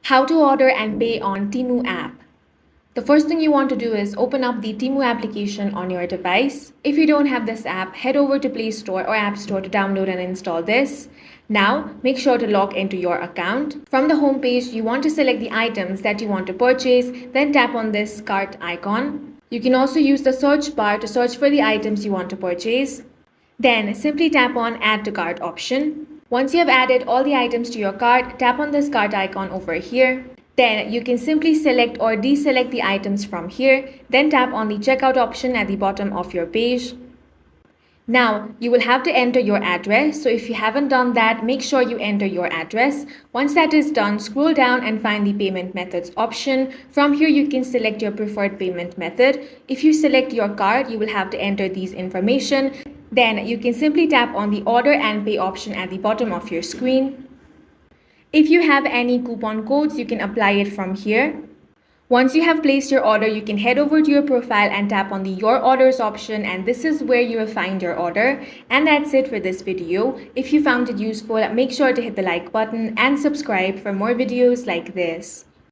How to order and pay on Temu app. The first thing you want to do is open up the Temu application on your device. If you don't have this app, head over to Play Store or App Store to download and install this. Now, make sure to log into your account. From the home page, you want to select the items that you want to purchase, then tap on this cart icon. You can also use the search bar to search for the items you want to purchase. Then simply tap on Add to Cart option. Once you have added all the items to your cart, tap on this cart icon over here. Then you can simply select or deselect the items from here, then tap on the checkout option at the bottom of your page. Now, you will have to enter your address, so if you haven't done that, make sure you enter your address. Once that is done, scroll down and find the payment methods option. From here, you can select your preferred payment method. If you select your card, you will have to enter these information. Then you can simply tap on the order and pay option at the bottom of your screen. If you have any coupon codes, you can apply it from here. Once you have placed your order, you can head over to your profile and tap on the Your Orders option, and this is where you will find your order. And that's it for this video. If you found it useful, make sure to hit the like button and subscribe for more videos like this.